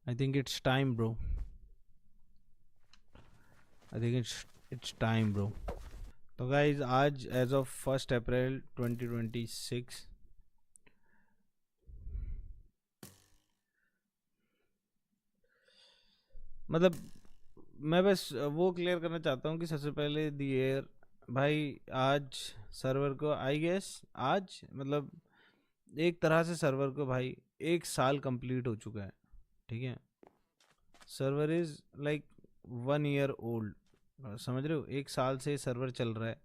I think it's time, bro. I think it's time, bro. तो guys आज as of 1 अप्रैल 2026 मतलब मैं बस वो क्लियर करना चाहता हूँ कि सबसे पहले दी एयर भाई आज सर्वर को आई गेस आज मतलब एक तरह से सर्वर को भाई 1 साल कंप्लीट हो चुका है। ठीक है, server is like 1 year old. समझ रहे हो, 1 साल से सर्वर चल रहा है।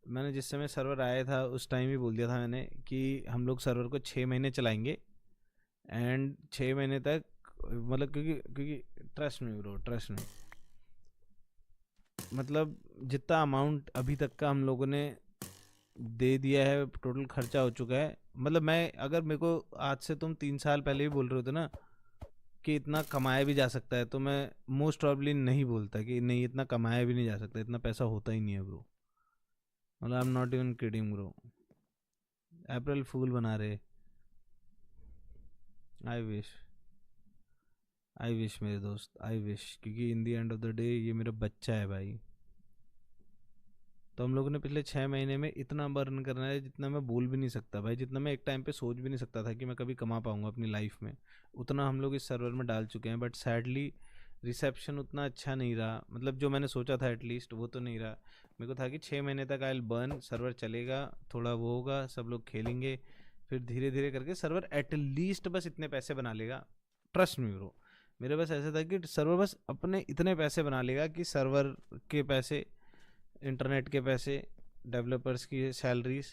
मैंने जिस समय सर्वर आया था उस टाइम ही बोल दिया था मैंने कि हम लोग सर्वर को 6 महीने चलाएंगे एंड 6 महीने तक मतलब क्योंकि क्योंकि ट्रस्ट में ब्रो, ट्रस्ट में मतलब जितना अमाउंट अभी तक का हम लोगों ने दे दिया है, टोटल खर्चा हो चुका है। मतलब मैं अगर मेरे को आज से तुम 3 साल पहले भी बोल रहे होते ना कि इतना कमाया भी जा सकता है तो मैं मोस्ट प्रॉब्ली नहीं बोलता कि नहीं इतना कमाया भी नहीं जा सकता, इतना पैसा होता ही नहीं है ब्रो। मतलब I am not even kidding bro, April fool बना रहे। आई विश, आई विश मेरे दोस्त, आई विश, क्योंकि in the end of the day ये मेरा बच्चा है भाई। तो हम लोगों ने पिछले 6 महीने में इतना बर्न करना है जितना मैं बोल भी नहीं सकता भाई, जितना मैं एक टाइम पे सोच भी नहीं सकता था कि मैं कभी कमा पाऊंगा अपनी लाइफ में, उतना हम लोग इस सर्वर में डाल चुके हैं। बट सैडली रिसेप्शन उतना अच्छा नहीं रहा, मतलब जो मैंने सोचा था एटलीस्ट वो तो नहीं रहा। मेरे को था कि 6 महीने तक आई बर्न, सर्वर चलेगा, थोड़ा वो होगा, सब लोग खेलेंगे, फिर धीरे धीरे करके सर्वर एटलीस्ट बस इतने पैसे बना लेगा। ट्रस्ट मी ब्रो, मेरे बस ऐसा था कि सर्वर बस अपने इतने पैसे बना लेगा कि सर्वर के पैसे, इंटरनेट के पैसे, डेवलपर्स की सैलरीज,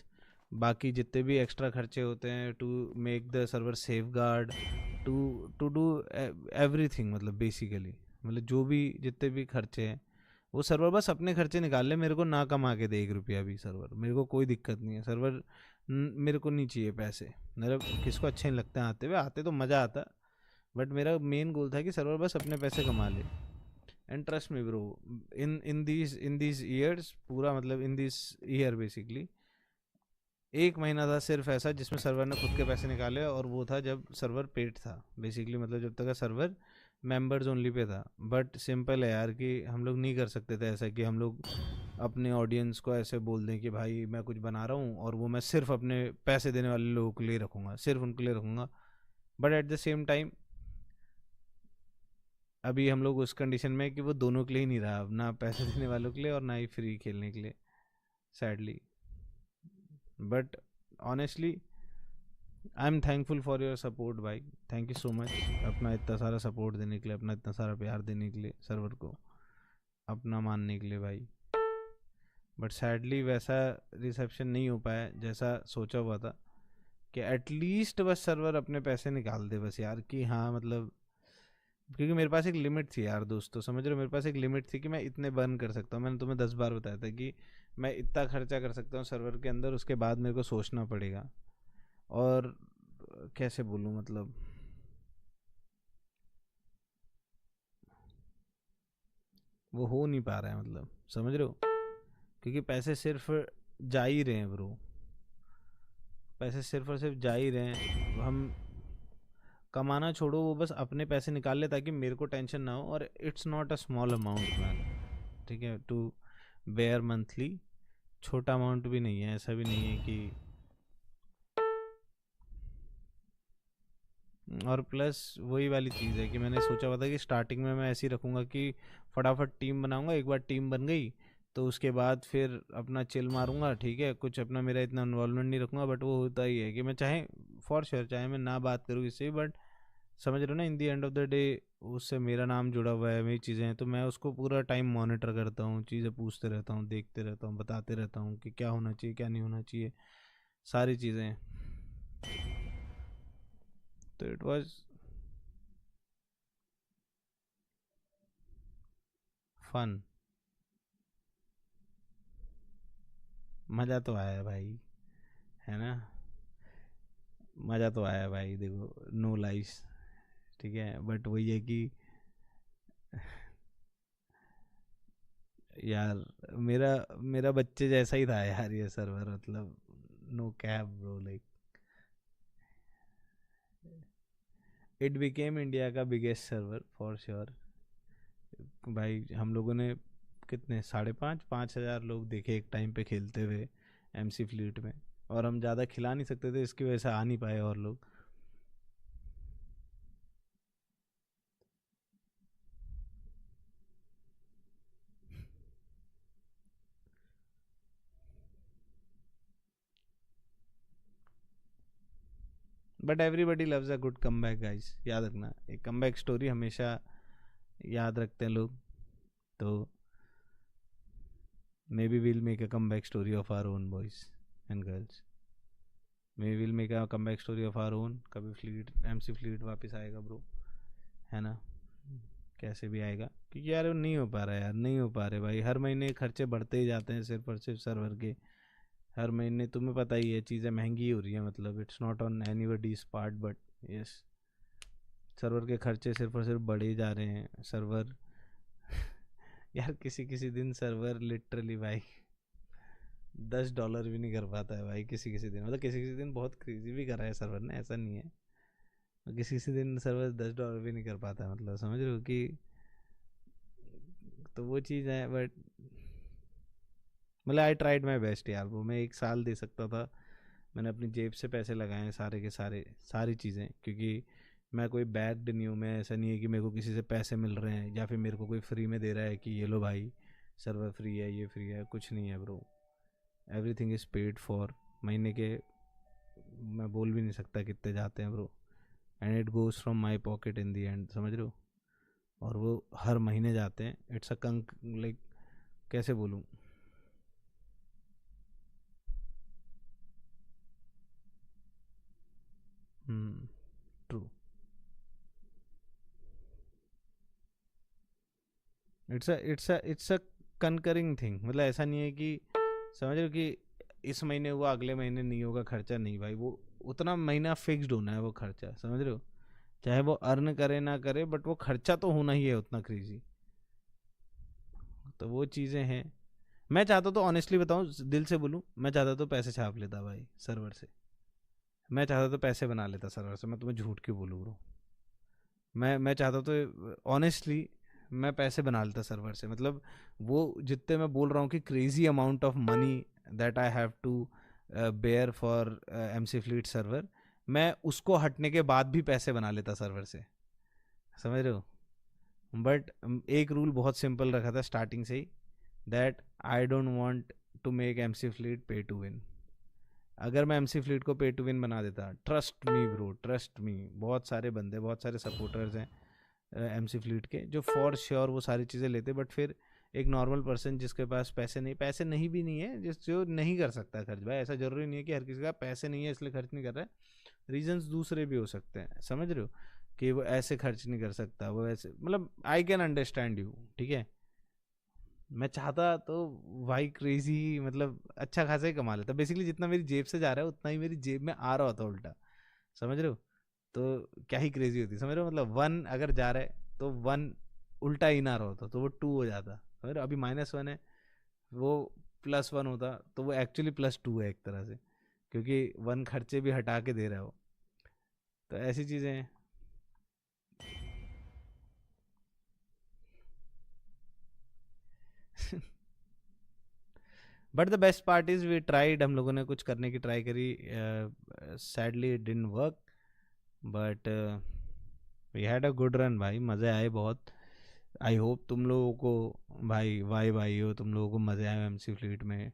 बाकी जितने भी एक्स्ट्रा खर्चे होते हैं to make the server safeguard, to to do everything, मतलब बेसिकली मतलब जो भी जितने भी खर्चे हैं वो सर्वर बस अपने खर्चे निकाल ले, मेरे को ना कमा के दे 1 रुपया भी सर्वर, मेरे को कोई दिक्कत नहीं है। सर्वर मेरे को नहीं चाहिए पैसे, मतलब किसको अच्छे नहीं लगते हैं आते हुए, आते तो मज़ा आता, बट मेरा मेन गोल था कि सर्वर बस अपने पैसे कमा ले। And trust me bro, in these years पूरा मतलब इन दिस ईयर बेसिकली 1 महीना था सिर्फ ऐसा जिसमें सर्वर ने खुद के पैसे निकाले, और वो था जब सर्वर पेड था बेसिकली, मतलब जब तक का सर्वर मेंबर्स ओनली पे था। बट सिंपल है यार कि हम लोग नहीं कर सकते थे ऐसा कि हम लोग अपने ऑडियंस को ऐसे बोल दें कि भाई मैं कुछ बना रहा हूँ और वो मैं सिर्फ अपने पैसे देने वाले लोगों के लिए रखूँगा, सिर्फ उनके लिए रखूँगा। But at the same time अभी हम लोग उस कंडीशन में है कि वो दोनों के लिए ही नहीं रहा, अब ना पैसे देने वालों के लिए और ना ही फ्री खेलने के लिए, sadly. But honestly I am thankful for your support भाई, थैंक यू सो मच अपना इतना सारा सपोर्ट देने के लिए, अपना इतना सारा प्यार देने के लिए, सर्वर को अपना मानने के लिए भाई। बट सैडली वैसा रिसेप्शन नहीं हो पाया जैसा सोचा हुआ था कि एटलीस्ट बस सर्वर अपने पैसे निकाल दे बस यार, कि हाँ मतलब क्योंकि मेरे पास एक लिमिट थी यार दोस्तों, समझ रहे हो, मेरे पास एक लिमिट थी कि मैं इतने बर्न कर सकता हूँ। मैंने तुम्हें 10 बार बताया था कि मैं इतना खर्चा कर सकता हूँ सर्वर के अंदर, उसके बाद मेरे को सोचना पड़ेगा। और कैसे बोलूँ, मतलब वो हो नहीं पा रहा है, मतलब समझ रहे हो, क्योंकि पैसे सिर्फ जा ही रहे हैं ब्रो, पैसे सिर्फ और सिर्फ जा ही रहे हैं। हम कमाना छोड़ो, वो बस अपने पैसे निकाल ले ताकि मेरे को टेंशन ना हो, और it's not a small amount man, ठीक है, टू बेयर मंथली। छोटा अमाउंट भी नहीं है, ऐसा भी नहीं है कि। और प्लस वही वाली चीज़ है कि मैंने सोचा हुआ था कि स्टार्टिंग में मैं ऐसे ही रखूँगा कि फटाफट टीम बनाऊँगा, एक बार टीम बन गई तो उसके बाद फिर अपना चिल मारूंगा, ठीक है, कुछ अपना मेरा इतना इन्वॉल्वमेंट नहीं रखूँगा। बट वो होता ही है कि मैं चाहे फॉर श्योर चाहे मैं ना बात करूँ इससे, बट समझ रहे हो ना, इन दी एंड ऑफ द डे उससे मेरा नाम जुड़ा हुआ है, मेरी चीज़ें हैं, तो मैं उसको पूरा टाइम मॉनिटर करता हूँ, चीज़ें पूछते रहता हूँ, देखते रहता हूँ, बताते रहता हूँ कि क्या होना चाहिए क्या नहीं होना चाहिए, सारी चीज़ें। तो इट वाज फन, मज़ा तो आया भाई, है ना, मज़ा तो आया भाई, देखो नो लाइस, ठीक है, बट वही है कि यार मेरा मेरा बच्चे जैसा ही था यार ये सर्वर, मतलब no cap bro, like it became India का बिगेस्ट सर्वर फॉर श्योर भाई। हम लोगों ने कितने 5,500 लोग देखे एक टाइम पे खेलते हुए एमसी फ्लीट में, और हम ज़्यादा खिला नहीं सकते थे, इसकी वजह से आ नहीं पाए और लोग। But everybody loves a good come back guys, याद रखना एक कम बैक स्टोरी हमेशा याद रखते हैं लोग। तो maybe will make a come back story of our own boys and girls, may will make a come back story of our own. कभी फ्लीट एमसी फ्लीट वापस आएगा ब्रो, है ना, कैसे भी आएगा, क्योंकि यार वो नहीं हो पा रहा है यार, नहीं हो पा रहे भाई। हर महीने खर्चे बढ़ते ही जाते हैं सिर्फ और सिर्फ सर्वर के। हर महीने तुम्हें पता ही है चीज़ें महंगी हो रही है, मतलब it's not on anybody's part but yes, server के खर्चे सिर्फ और सिर्फ बढ़े जा रहे हैं। सर्वर यार किसी किसी दिन सर्वर लिटरली भाई $10 भी नहीं कर पाता है भाई, किसी किसी दिन, मतलब किसी किसी दिन बहुत क्रेजी भी कर रहा है सर्वर ने, ऐसा नहीं है। किसी किसी दिन सर्वर $10 भी नहीं कर पाता है, मतलब समझ रहे हो कि, तो वो चीज़ है। बट मतलब आई ट्राइड माई बेस्ट यार वो, मैं एक साल दे सकता था, मैंने अपनी जेब से पैसे लगाए हैं सारे के सारे, सारी चीज़ें, क्योंकि मैं कोई बैग्ड नहीं हूँ। मैं ऐसा नहीं है कि मेरे को किसी से पैसे मिल रहे हैं या फिर मेरे को कोई फ्री में दे रहा है कि ये लो भाई सर्वर फ्री है, ये फ्री है, कुछ नहीं है bro. Everything is paid for. महीने के मैं बोल भी नहीं सकता कितने जाते हैं bro, and it goes from my pocket in the and, समझ रहे हो। और वो हर महीने जाते हैं, इट्स अ कंक लाइक, कैसे बोलूँ। ट्रू। इट्स अ कनकरिंग थिंग, मतलब ऐसा नहीं है कि, समझ रहे हो कि इस महीने हुआ अगले महीने नहीं होगा खर्चा, नहीं भाई, वो उतना महीना फिक्स्ड होना है वो खर्चा, समझ रहे हो। चाहे वो अर्न करे ना करे, बट वो खर्चा तो होना ही है उतना क्रेजी। तो वो चीज़ें हैं। मैं चाहता तो ऑनेस्टली बताऊं, दिल से बोलूं, मैं चाहता तो पैसे छाप लेता भाई सर्वर से। मैं चाहता तो पैसे बना लेता सर्वर से, मैं तुम्हें झूठ क्यों बोलूँ ब्रो। मैं चाहता तो ऑनेस्टली मैं पैसे बना लेता सर्वर से, मतलब वो जितने मैं बोल रहा हूँ कि crazy amount of money that I have to bear for M C fleet server, मैं उसको हटने के बाद भी पैसे बना लेता सर्वर से, समझ रहे हो। बट एक रूल बहुत सिंपल रखा था स्टार्टिंग से ही, that I don't want to make M C fleet pay to win. अगर मैं एमसी फ्लीट को पे टू विन बना देता, trust me bro, trust me, बहुत सारे बंदे, बहुत सारे सपोर्टर्स हैं एमसी फ्लीट के जो फॉर श्योर वो सारी चीज़ें लेते, बट फिर एक नॉर्मल पर्सन जिसके पास पैसे नहीं भी नहीं है, जिस जो नहीं कर सकता खर्च, भाई ऐसा जरूरी नहीं है कि हर किसी का पैसे नहीं है इसलिए खर्च नहीं कर रहा है। रीजंस दूसरे भी हो सकते हैं, समझ रहे हो, कि वो ऐसे खर्च नहीं कर सकता, वो ऐसे, मतलब आई कैन अंडरस्टैंड यू, ठीक है। मैं चाहता तो भाई क्रेजी, मतलब अच्छा खासा ही कमा लेता, बेसिकली जितना मेरी जेब से जा रहा है उतना ही मेरी जेब में आ रहा होता उल्टा, समझ रहे हो। तो क्या ही क्रेजी होती, समझ रहे हो, मतलब 1 अगर जा रहा है तो 1 उल्टा ही ना रहा होता तो वो 2 हो जाता, समझ रहे हो। अभी -1 है, वो +1 होता तो वो एक्चुअली +2 है एक तरह से, क्योंकि 1 खर्चे भी हटा के दे रहा हो। तो ऐसी चीज़ें हैं। But the best part is we tried, हम लोगों ने कुछ करने की ट्राई करी, sadly it didn't work, but we had a good run भाई, मज़े आए बहुत। आई होप तुम लोगों को भाई, वाई भाई हो, तुम लोगों को मज़े आए एमसी फ्लीट में।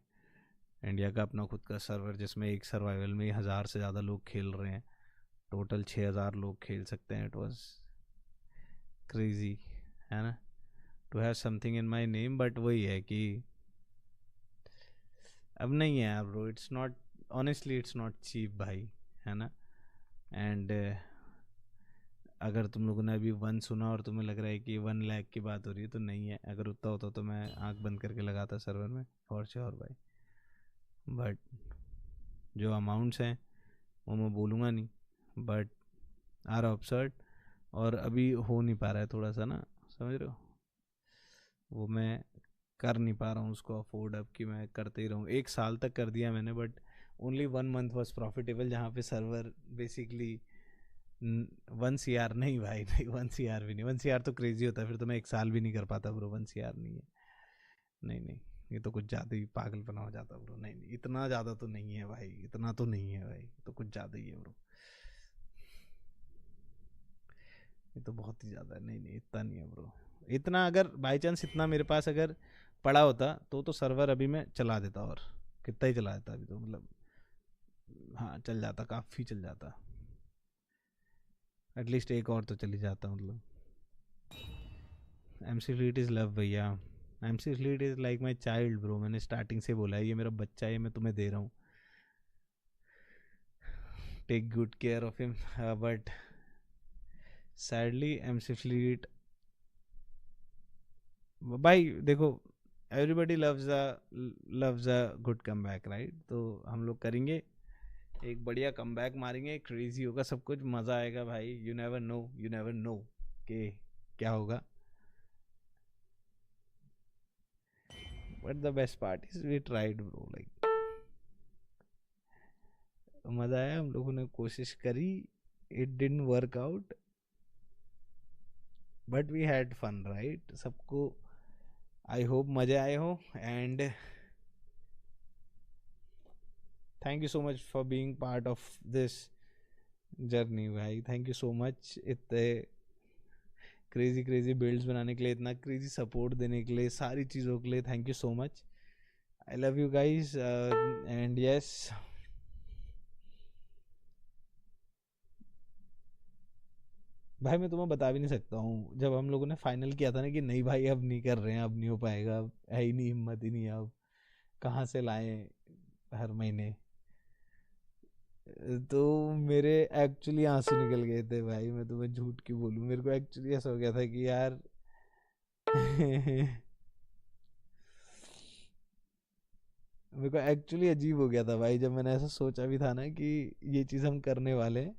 इंडिया का अपना खुद का सर्वर जिसमें एक सर्वाइवल में 1,000 से ज़्यादा लोग खेल रहे हैं, टोटल 6,000 लोग खेल सकते हैं। इट वॉज क्रेजी, है ना, to have something in my name, but वही है कि अब नहीं है यार bro, it's not, honestly it's not cheap भाई, है ना। एंड अगर तुम लोगों ने अभी 1 सुना और तुम्हें लग रहा है कि 1 लाख की बात हो रही है, तो नहीं है। अगर उतना होता तो मैं आंख बंद करके लगाता सर्वर में फॉर श्योर भाई। बट जो अमाउंट्स हैं वो मैं बोलूँगा नहीं, बट आर अपसर्ड, और अभी हो नहीं पा रहा है थोड़ा सा ना, समझ रहे हो, वो मैं कर नहीं पा रहा हूँ उसको अफोर्ड अब, कि मैं करते ही रहूँ। 1 साल तक कर दिया मैंने, but only 1 month was profitable, जहाँ पे सर्वर बेसिकली 1 CR नहीं भाई, नहीं 1 CR भी नहीं, 1 CR तो क्रेजी होता है, फिर तो मैं 1 साल भी नहीं कर पाता ब्रो, 1 CR नहीं है। नहीं नहीं, ये तो कुछ ज़्यादा ही पागलपना हो जाता ब्रो, नहीं नहीं इतना ज़्यादा तो नहीं है भाई, इतना तो नहीं है भाई, तो कुछ ज़्यादा ही है ब्रो, ये तो बहुत ही ज़्यादा है, नहीं नहीं इतना नहीं है ब्रो। इतना अगर बाई चांस इतना मेरे पास अगर पड़ा होता तो सर्वर अभी मैं चला देता, और कितना ही चला देता अभी तो, मतलब हाँ चल जाता, काफ़ी चल जाता, एटलीस्ट एक और तो चली जाता मतलब। MC फ्लीट इज़ लव भैया, MC fleet is like my child bro, मैंने स्टार्टिंग से बोला है ये मेरा बच्चा है, मैं तुम्हें दे रहा हूँ, take good care of him, but sadly MC fleet भाई देखो, everybody loves a good come back right, तो हम लोग करेंगे एक बढ़िया कम बैक मारेंगे, क्रेजी होगा सब कुछ, मज़ा आएगा भाई, यू नेवर नो कि क्या होगा, but the best part is we tried bro, like मज़ा आया, हम लोगों ने कोशिश करी, it didn't work out, but we had fun right, सबको आई होप मज़े आए हो, and thank you so much for being part of this journey भाई, थैंक यू सो मच इतने क्रेजी क्रेजी बिल्ड्स बनाने के लिए, इतना क्रेजी सपोर्ट देने के लिए, सारी चीज़ों के लिए thank you so much, I love you guys, and yes भाई मैं तुम्हें बता भी नहीं सकता हूँ, जब हम लोगों ने फाइनल किया था ना कि नहीं भाई अब नहीं कर रहे हैं, अब नहीं हो पाएगा, अब है ही नहीं, हिम्मत ही नहीं है, अब कहाँ से लाएं हर महीने, तो मेरे एक्चुअली आंसू निकल गए थे भाई, मैं तुम्हें झूठ क्यों बोलूँ, मेरे को एक्चुअली ऐसा हो गया था कि यार मेरे को एक्चुअली अजीब हो गया था भाई, जब मैंने ऐसा सोचा भी था ना कि ये चीज़ हम करने वाले हैं।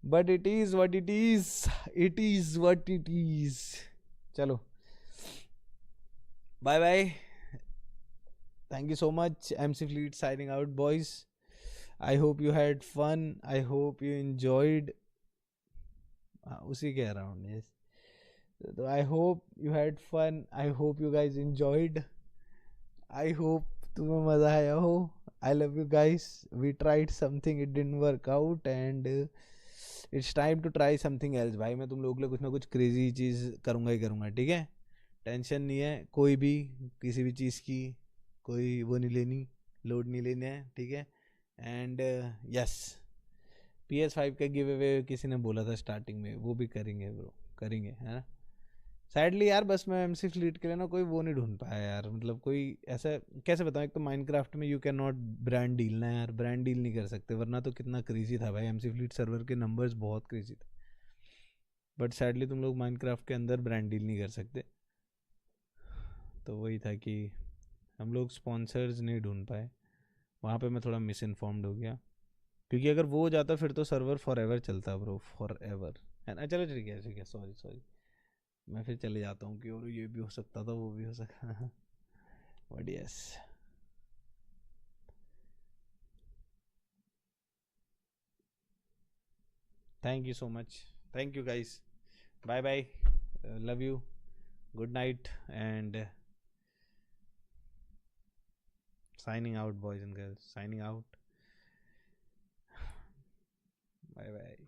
But it is what it is, it is what it is, चलो bye bye, thank you so much, MC fleet signing out boys, I hope you had fun, I hope you enjoyed, उसी के around yes, तो I hope you had fun, I hope you guys enjoyed, I hope तुम्हें मज़ा आया हो, I love you guys, we tried something it didn't work out, and it's time to try something else भाई, मैं तुम लोगों के लिए कुछ ना कुछ क्रेजी चीज़ करूँगा ही करूँगा, ठीक है, टेंशन नहीं है कोई भी, किसी भी चीज़ की कोई वो नहीं लेनी, लोड नहीं लेना है, ठीक है, एंड यस PS5 का गिव अवे किसी ने बोला था स्टार्टिंग में, वो भी करेंगे ब्रो, करेंगे है ना, सैडली यार बस मैं MC फ्लीट के लिए ना कोई वो नहीं ढूंढ पाया यार, मतलब कोई ऐसा कैसे बताऊँ, एक तो माइनक्राफ्ट में you can not brand deal ना यार, ब्रांड डील नहीं कर सकते, वरना तो कितना क्रेजी था भाई, MC फ्लीट सर्वर के नंबर्स बहुत क्रेजी थे, बट सैडली तुम लोग माइनक्राफ्ट के अंदर ब्रांड डील नहीं कर सकते, तो वही था कि हम लोग स्पॉन्सर्स नहीं ढूंढ पाए, वहाँ पे मैं थोड़ा मिस इन्फॉर्म्ड हो गया, क्योंकि अगर वो हो जाता फिर तो सर्वर फॉर एवर चलता ब्रो, फॉर एवर है ना, चलो ठीक है सॉरी सॉरी, मैं फिर चले जाता हूँ कि और ये भी हो सकता था वो भी हो सकता but yes, thank you so much, thank you guys, bye bye, love you, good night, and signing out boys and girls, signing out, bye bye.